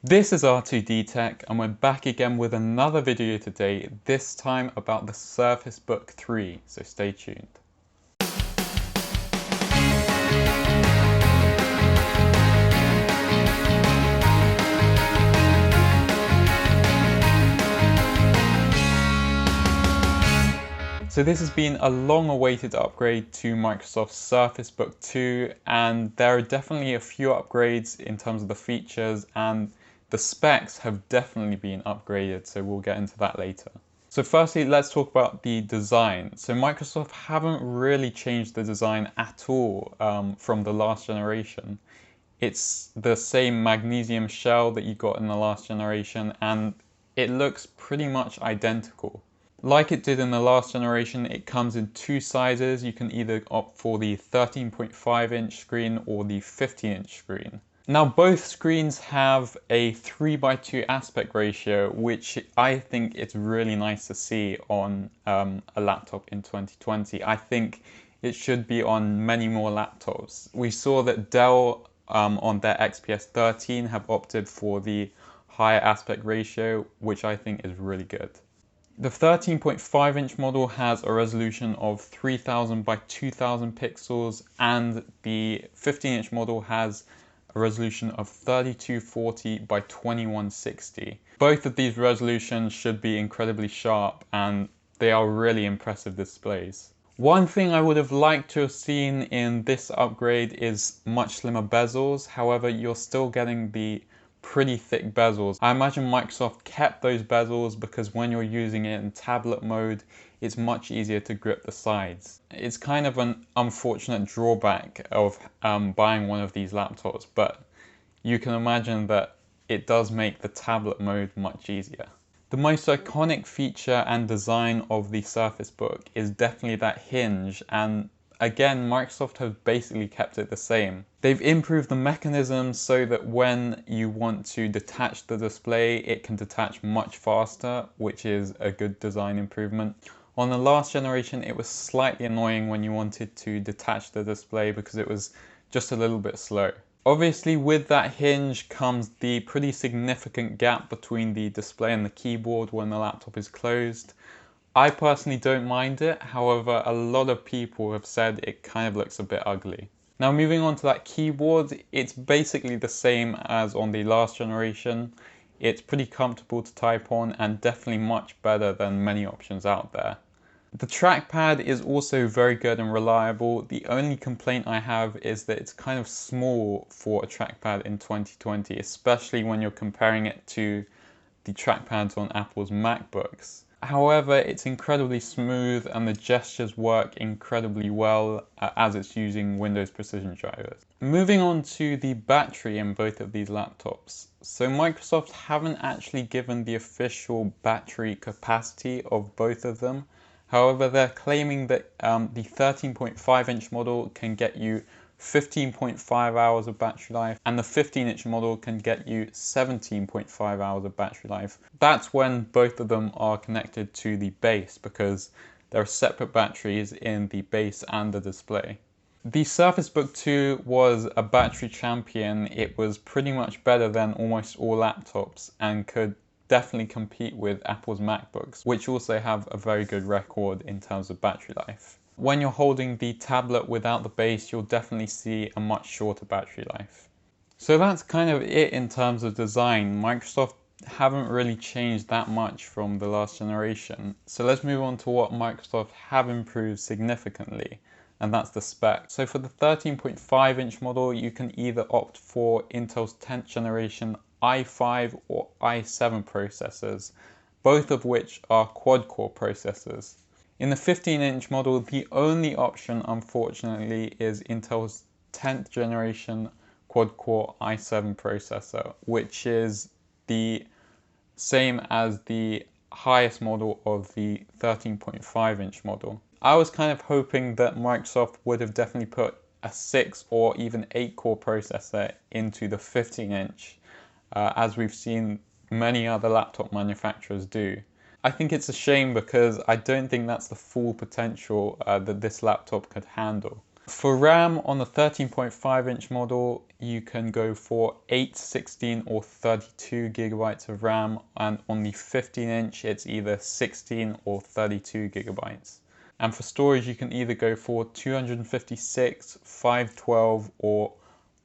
This is R2D Tech and we're back again with another video today, this time about the Surface Book 3, so stay tuned. So this has been a long-awaited upgrade to Microsoft's Surface Book 2, and there are definitely a few upgrades in terms of the features, and the specs have definitely been upgraded, so we'll get into that later. So firstly, let's talk about the design. So Microsoft haven't really changed the design at all from the last generation. It's the same magnesium shell that you got in the last generation, and it looks pretty much identical. Like it did in the last generation, it comes in two sizes. You can either opt for the 13.5-inch screen or the 15-inch screen. Now both screens have a 3:2 aspect ratio, which I think it's really nice to see on a laptop in 2020. I think it should be on many more laptops. We saw that Dell on their XPS 13 have opted for the higher aspect ratio, which I think is really good. The 13.5-inch model has a resolution of 3000 by 2000 pixels, and the 15-inch model has a resolution of 3240 by 2160. Both of these resolutions should be incredibly sharp, and they are really impressive displays. One thing I would have liked to have seen in this upgrade is much slimmer bezels. However, you're still getting the pretty thick bezels. I imagine Microsoft kept those bezels because when you're using it in tablet mode, it's much easier to grip the sides. It's kind of an unfortunate drawback of buying one of these laptops, but you can imagine that it does make the tablet mode much easier. The most iconic feature and design of the Surface Book is definitely that hinge, and again, Microsoft have basically kept it the same. They've improved the mechanism so that when you want to detach the display, it can detach much faster, which is a good design improvement. On the last generation, it was slightly annoying when you wanted to detach the display because it was just a little bit slow. Obviously, with that hinge comes the pretty significant gap between the display and the keyboard when the laptop is closed. I personally don't mind it, however, a lot of people have said it kind of looks a bit ugly. Now moving on to that keyboard, it's basically the same as on the last generation. It's pretty comfortable to type on and definitely much better than many options out there. The trackpad is also very good and reliable. The only complaint I have is that it's kind of small for a trackpad in 2020, especially when you're comparing it to the trackpads on Apple's MacBooks. However, it's incredibly smooth and the gestures work incredibly well as it's using Windows Precision drivers. Moving on to the battery in both of these laptops. So Microsoft haven't actually given the official battery capacity of both of them. However, they're claiming that the 13.5-inch model can get you 15.5 hours of battery life, and the 15-inch model can get you 17.5 hours of battery life. That's when both of them are connected to the base, because there are separate batteries in the base and the display. The Surface Book 2 was a battery champion. It was pretty much better than almost all laptops and could definitely compete with Apple's MacBooks, which also have a very good record in terms of battery life. When you're holding the tablet without the base, you'll definitely see a much shorter battery life. So that's kind of it in terms of design. Microsoft haven't really changed that much from the last generation. So let's move on to what Microsoft have improved significantly, and that's the spec. So for the 13.5-inch model, you can either opt for Intel's 10th generation i5 or i7 processors, both of which are quad-core processors. In the 15-inch model, the only option, unfortunately, is Intel's 10th generation quad-core i7 processor, which is the same as the highest model of the 13.5-inch model. I was kind of hoping that Microsoft would have definitely put a 6 or even 8-core processor into the 15-inch, as we've seen many other laptop manufacturers do. I think it's a shame because I don't think that's the full potential that this laptop could handle. For RAM on the 13.5-inch model, you can go for 8, 16 or 32 gigabytes of RAM, and on the 15-inch it's either 16 or 32 gigabytes. And for storage you can either go for 256, 512 or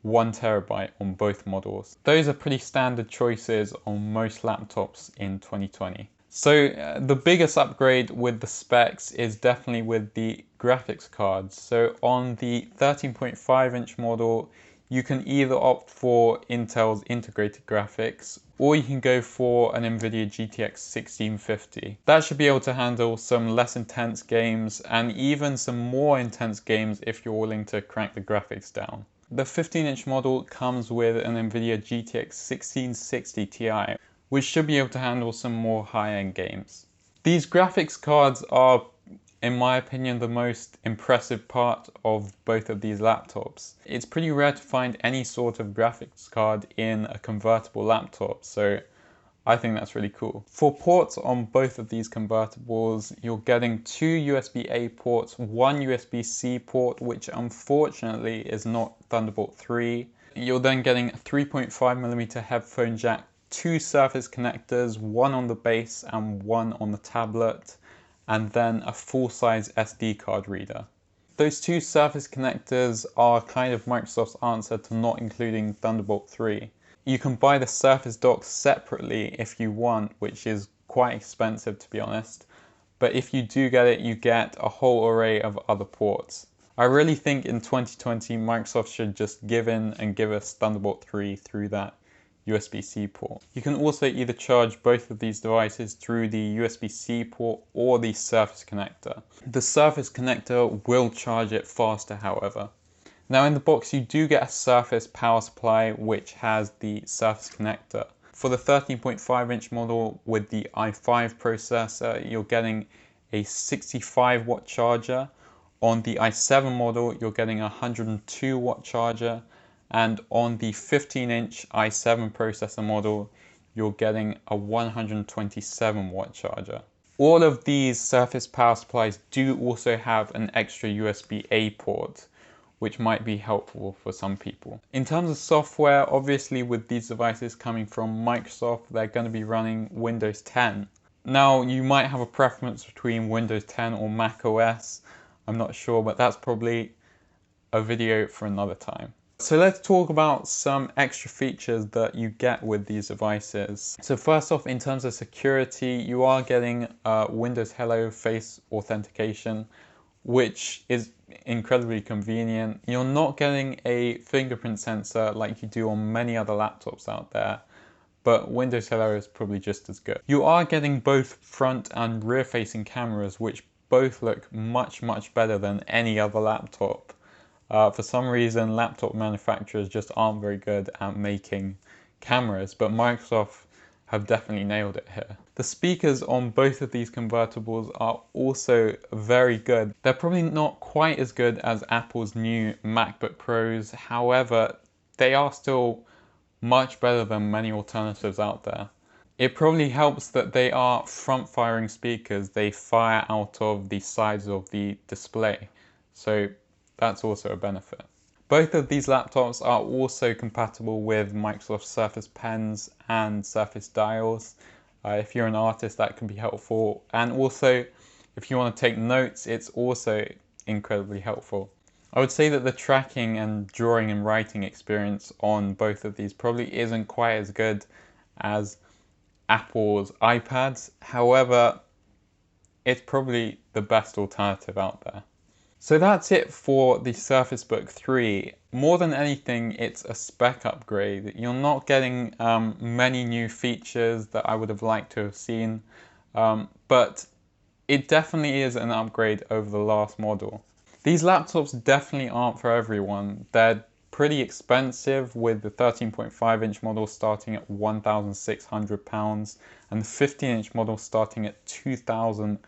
1 terabyte on both models. Those are pretty standard choices on most laptops in 2020. So the biggest upgrade with the specs is definitely with the graphics cards. So on the 13.5-inch model, you can either opt for Intel's integrated graphics, or you can go for an NVIDIA GTX 1650. That should be able to handle some less intense games and even some more intense games if you're willing to crank the graphics down. The 15-inch model comes with an NVIDIA GTX 1660 Ti, which should be able to handle some more high-end games. These graphics cards are, in my opinion, the most impressive part of both of these laptops. It's pretty rare to find any sort of graphics card in a convertible laptop, so I think that's really cool. For ports on both of these convertibles, you're getting 2 USB-A ports, 1 USB-C port, which unfortunately is not Thunderbolt 3. You're then getting a 3.5mm headphone jack, 2 Surface connectors, one on the base and one on the tablet, and then a full-size SD card reader. Those 2 Surface connectors are kind of Microsoft's answer to not including Thunderbolt 3. You can buy the Surface dock separately if you want, which is quite expensive to be honest, but if you do get it, you get a whole array of other ports. I really think in 2020 Microsoft should just give in and give us Thunderbolt 3 through that USB-C port. You can also either charge both of these devices through the USB-C port or the Surface connector. The Surface connector will charge it faster, however. Now in the box you do get a Surface power supply which has the Surface connector. For the 13.5-inch model with the i5 processor, you're getting a 65 watt charger. On the i7 model, you're getting a 102 watt charger. And on the 15-inch i7 processor model, you're getting a 127 watt charger. All of these Surface power supplies do also have an extra USB-A port, which might be helpful for some people. In terms of software, obviously with these devices coming from Microsoft, they're going to be running Windows 10. Now, you might have a preference between Windows 10 or Mac OS, I'm not sure, but that's probably a video for another time. So let's talk about some extra features that you get with these devices. So first off, in terms of security, you are getting Windows Hello Face Authentication, which is incredibly convenient. You're not getting a fingerprint sensor like you do on many other laptops out there, but Windows Hello is probably just as good. You are getting both front and rear facing cameras, which both look much better than any other laptop. For some reason, laptop manufacturers just aren't very good at making cameras, but Microsoft have definitely nailed it here. The speakers on both of these convertibles are also very good. They're probably not quite as good as Apple's new MacBook Pros, however, they are still much better than many alternatives out there. It probably helps that they are front-firing speakers. They fire out of the sides of the display, so that's also a benefit. Both of these laptops are also compatible with Microsoft Surface Pens and Surface Dials. If you're an artist, that can be helpful. And also, if you want to take notes, it's also incredibly helpful. I would say that the tracking and drawing and writing experience on both of these probably isn't quite as good as Apple's iPads. However, it's probably the best alternative out there. So that's it for the Surface Book 3. More than anything, it's a spec upgrade. You're not getting many new features that I would have liked to have seen, but it definitely is an upgrade over the last model. These laptops definitely aren't for everyone. They're pretty expensive, with the 13.5-inch model starting at £1,600 and the 15-inch model starting at £2,500.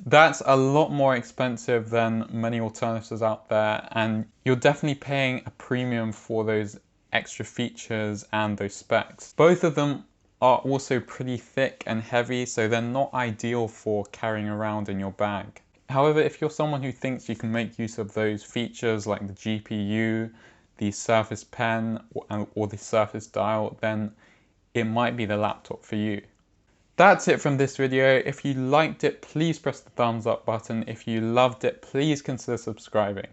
That's a lot more expensive than many alternatives out there, and you're definitely paying a premium for those extra features and those specs. Both of them are also pretty thick and heavy, so they're not ideal for carrying around in your bag. However, if you're someone who thinks you can make use of those features like the GPU, the Surface Pen, or the Surface Dial, then it might be the laptop for you. That's it from this video. If you liked it, please press the thumbs up button. If you loved it, please consider subscribing.